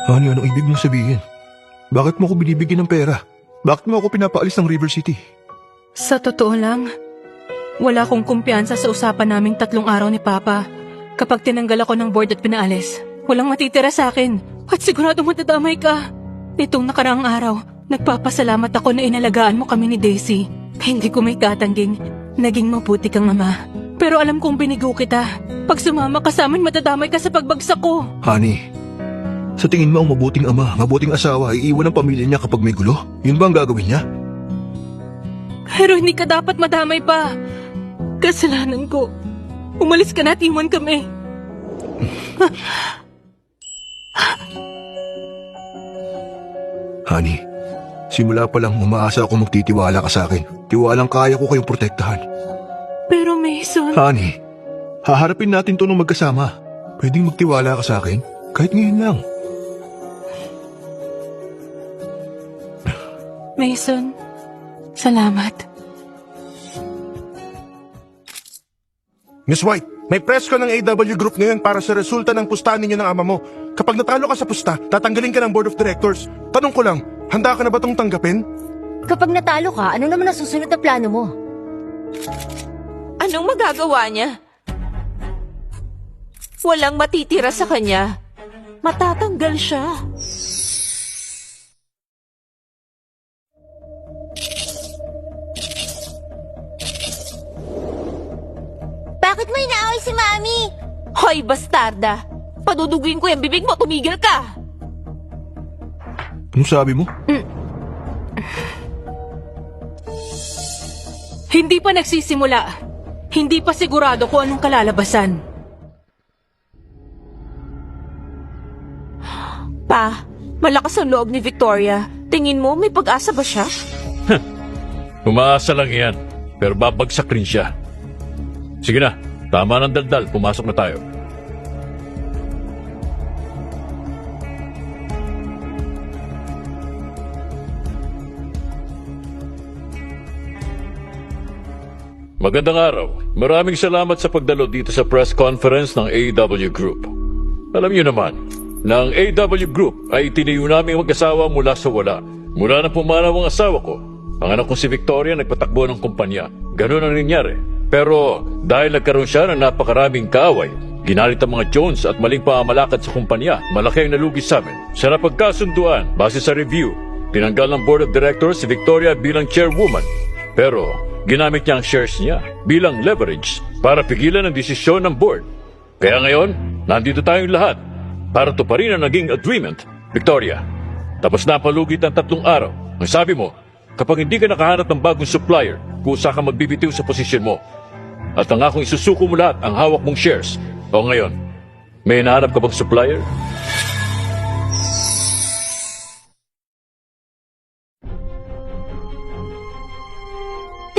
Honey, anong ibig mong sabihin? Bakit mo ako binibigyan ng pera? Bakit mo ako pinapaalis ng River City? Sa totoo lang, wala akong kumpiyansa sa usapan naming 3 araw ni Papa. Kapag tinanggal ako ng board at pinaalis, walang matitira sa akin. At sigurado matadamay ka. Nitong nakaraang araw, nagpapasalamat ako na inalagaan mo kami ni Daisy. Hindi ko may tatangging, naging mabuti kang ama. Pero alam kong binigo kita. Pag sumama ka sa amin, matadamay ka sa pagbagsak ko. Honey, sa tingin mo ang mabuting ama, mabuting asawa, iiwan ang pamilya niya kapag may gulo? Yun ba ang gagawin niya? Pero hindi ka dapat madamay pa. Kasalanan ko. Umalis ka na at iwan kami. Honey, simula pa lang umaasa ako magtitiwala ka sa akin. Tiwalang kaya ko kayong protektahan. Pero Mason... Honey, haharapin natin to nung magkasama. Pwedeng magtiwala ka sa akin? Kahit ngayon lang. Mason, salamat. Miss White, may press ko ng AW Group ngayon para sa resulta ng pustahan ninyo ng ama mo. Kapag natalo ka sa pusta, tatanggalin ka ng Board of Directors. Tanong ko lang, handa ka na ba itong tanggapin? Kapag natalo ka, ano naman ang susunod na plano mo? Anong magagawa niya? Walang matitira sa kanya. Matatanggal siya. Bakit mo inaaway si Mami? Hoy, bastarda! Paduduguin ko yung bibig mo, tumigil ka! Anong sabi mo? Hindi pa nagsisimula. Hindi pa sigurado kung anong kalalabasan. Pa, malakas ang loob ni Victoria. Tingin mo may pag-asa ba siya? Umaasa lang yan, pero babagsak rin siya. Sige na, tama ng daldal, pumasok na tayo. Magandang araw. Maraming salamat sa pagdalo dito sa press conference ng AW Group. Alam niyo naman, na ang AW Group ay itinayo namin mag-asawa mula sa wala. Mula na pumanaw ang asawa ko, ang anak kong si Victoria nagpatakbo ng kumpanya. Ganun ang nangyari. Pero dahil nagkaroon siya ng napakaraming kaaway, ginalit ang mga Jones at maling pamamalakad sa kumpanya, malaki ang nalugi sa amin. Sa napagkasunduan, base sa review, tinanggal ng Board of Directors si Victoria bilang chairwoman. Pero ginamit niya ang shares niya bilang leverage para pigilan ang desisyon ng board. Kaya ngayon, nandito tayong lahat para tuparin ang naging agreement. Victoria, tapos na ang palugit ng 3 araw. Ang sabi mo, kapag hindi ka nakahanap ng bagong supplier, kusa ka magbibitiw sa posisyon mo. At ang akong isusuko mo lahat ang hawak mong shares. O ngayon, may hinahanap ka bang supplier?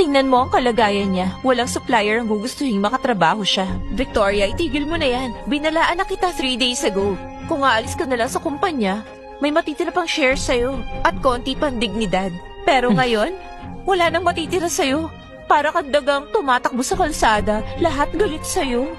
Tingnan mo ang kalagayan niya. Walang supplier ang gugustuhin makatrabaho siya. Victoria, itigil mo na yan. Binalaan na kita 3 days ago. Kung aalis ka na lang sa kumpanya, may matitira pang shares sa'yo at konti pang dignidad. Pero ngayon, wala nang matitira sa'yo. Para kang dagang tumatakbo sa kalsada, lahat galit sa'yo.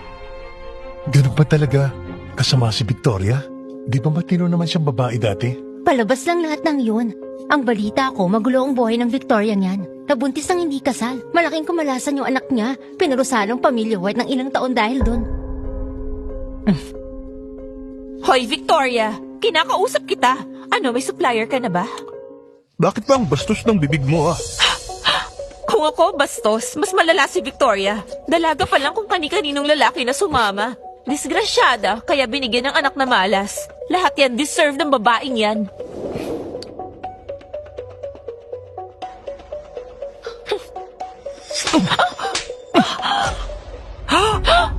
Ganun ba talaga? Kasama si Victoria? Di ba matino naman siyang babae dati? Palabas lang lahat ng yun. Ang balita ko, magulo ang buhay ng Victoria niyan. Nabuntis ng hindi kasal. Malaking kumalasan yung anak niya. Pinarusahan ng pamilya White ng ilang taon dahil doon. Hoy, Victoria! Kinakausap kita. Ano, may supplier ka na ba? Bakit ba ang bastos ng bibig mo Kung ako bastos, mas malala si Victoria. Dalaga pa lang kung kani-kaninong lalaki na sumama. Disgrasyada, kaya binigyan ng anak na malas. Lahat yan deserve ng babaeng yan.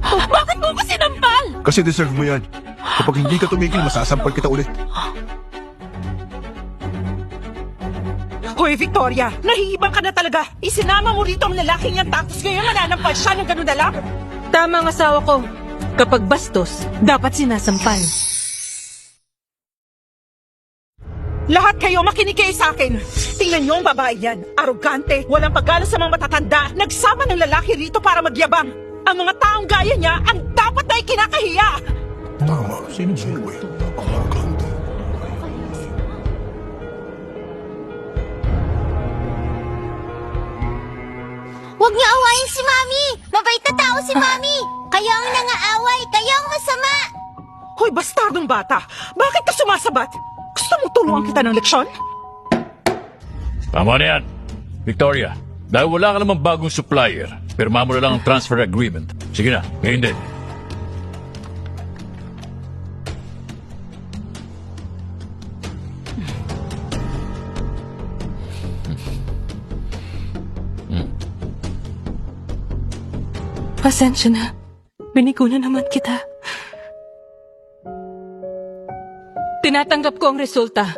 Bakit mo ko sinampal? Kasi deserve mo yan. Kapag hindi ka tumigil, masasampal kita ulit. Hoy, Victoria, nahihibang ka na talaga. Isinama mo rito ang lalaking yan tapos ngayon mananampal siya ng gano'n na lang. Tama ang asawa ko. Kapag bastos, dapat sinasampal. Lahat kayo makinig kayo sa akin. Tingnan niyo ang babae yan. Arogante, walang paggalang sa mga matatanda. Nagsama ng lalaki rito para magyabang. Ang mga taong gaya niya ang dapat na ikinakahiya. Tama, sino ba ito? Napaka-arrogante. Unawain si Mami! Mabait na tao si Mami! Kayo ang nangaaway! Kayo ang masama! Hoy, bastardong bata! Bakit ka sumasabat? Gusto mo turuan kita ng leksyon? Tama na yan. Victoria, dahil wala ka namang bagong supplier, pirma mo na lang ang transfer agreement. Sige na, ngayon din. Pasensya na. Binigo na naman kita. Tinatanggap ko ang resulta.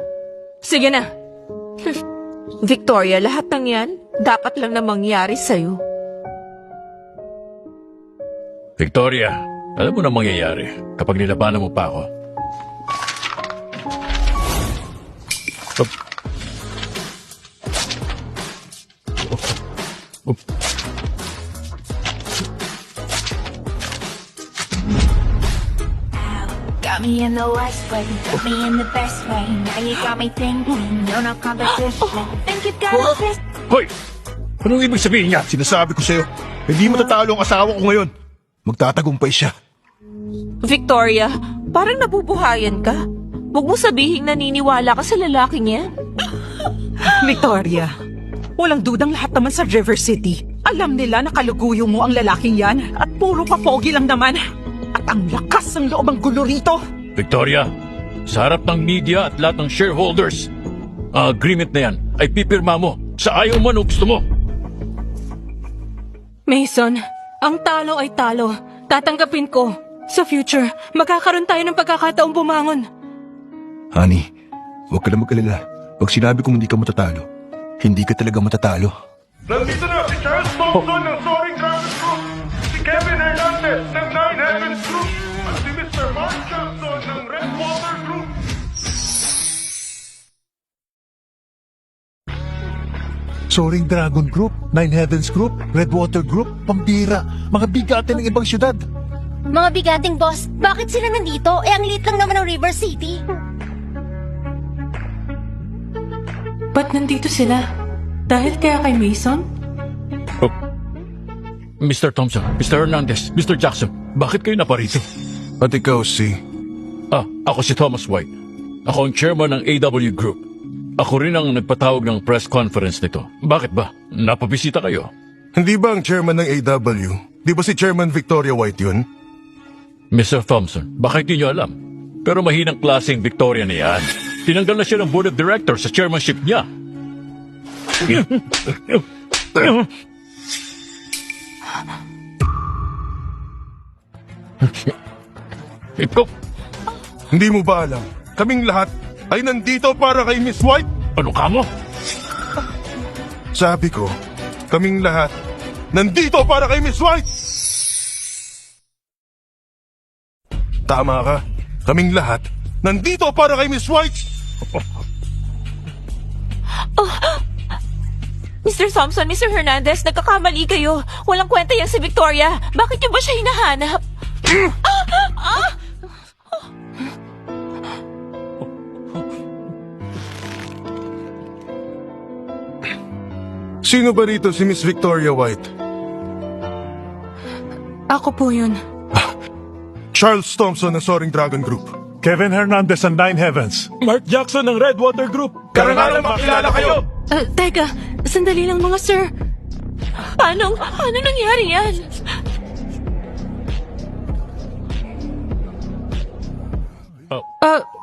Sige na. Victoria, lahat ng yan, dapat lang na mangyari sa'yo. Victoria, alam mo na mangyayari kapag nilabanan mo pa ako. Got me in the worst way, got me in the best way. Now you got me thinking you're not competition. Think you got a best. Hoy! Anong ibig sabihin niya? Sinasabi ko sa'yo, hindi matatalo ang asawa ko ngayon. Magtatagumpay siya. Victoria, parang nabubuhayan ka. Huwag mo sabihing naniniwala ka sa lalaking yan. Victoria, walang dudang lahat naman sa River City. Alam nila na kaluguyo mo ang lalaking yan at puro papogi lang naman. At ang lakas ng loob ang gulo rito. Victoria, sa harap ng media at lahat ng shareholders, ang agreement na yan ay pipirma mo sa ayaw mo o gusto mo. Mason, ang talo ay talo. Tatanggapin ko. Sa future, magkakaroon tayo ng pagkakataong bumangon. Honey, huwag ka na mag-alala. Pag sinabi kong hindi ka matatalo, hindi ka talaga matatalo. Nandito na si Charles Thompson ng Soaring Dragon Group, si Kevin Hernandez ng Nine Heavens Group, at si Mr. Mark Johnson ng Redwater Group. Soaring Dragon Group, Nine Heavens Group, Redwater Group, pambira, mga bigatin ng ibang syudad. Mga bigating boss, bakit sila nandito? Eh, ang liit lang naman ng River City. Ba't nandito sila? Dahil kaya kay Mason? Mr. Thompson, Mr. Hernandez, Mr. Jackson, bakit kayo naparito? At ikaw si... Ako si Thomas White. Ako ang chairman ng AW Group. Ako rin ang nagpatawag ng press conference nito. Bakit ba? Napabisita kayo? Hindi ba ang chairman ng AW? Di ba si Chairman Victoria White yun? Mr. Thompson, baka hindi nyo alam. Pero mahinang klaseng Victoria na yan. Tinanggal na siya ng board of directors sa chairmanship niya. Ikaw, Hindi mo ba alam? Kaming lahat ay nandito para kay Miss White. ano ka mo? Sabi ko, kaming lahat nandito para kay Miss White. Tama ka. Kaming lahat nandito para kay Miss White. Mr. Thompson, Mr. Hernandez, nagkakamali kayo. Walang kwenta yan si Victoria. Bakit niyo ba siya hinahanap? Sino ba rito si Miss Victoria White? Ako po yun. Charles Thompson ng Soaring Dragon Group. Kevin Hernandez ng Nine Heavens. Mark Jackson ng Redwater Group. Karangalan makilala kayo! Teka, sandali lang mga sir. Paano nangyari yan?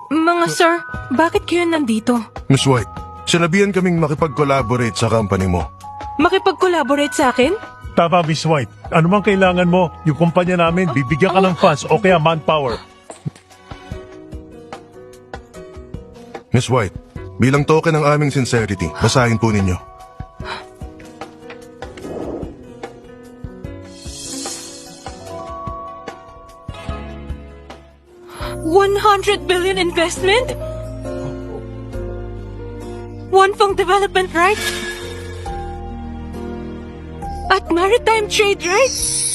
Mga sir, bakit kayo nandito? Miss White, sinabihan kaming makipag-collaborate sa company mo. Makipag-collaborate sa akin? Tama, Miss White. Ano mang kailangan mo, yung kumpanya namin, bibigyan ka ng funds o kaya manpower. Miss White, bilang token ng aming sincerity, basahin po ninyo. $100 billion investment? One Fong development rights? At maritime trade rights?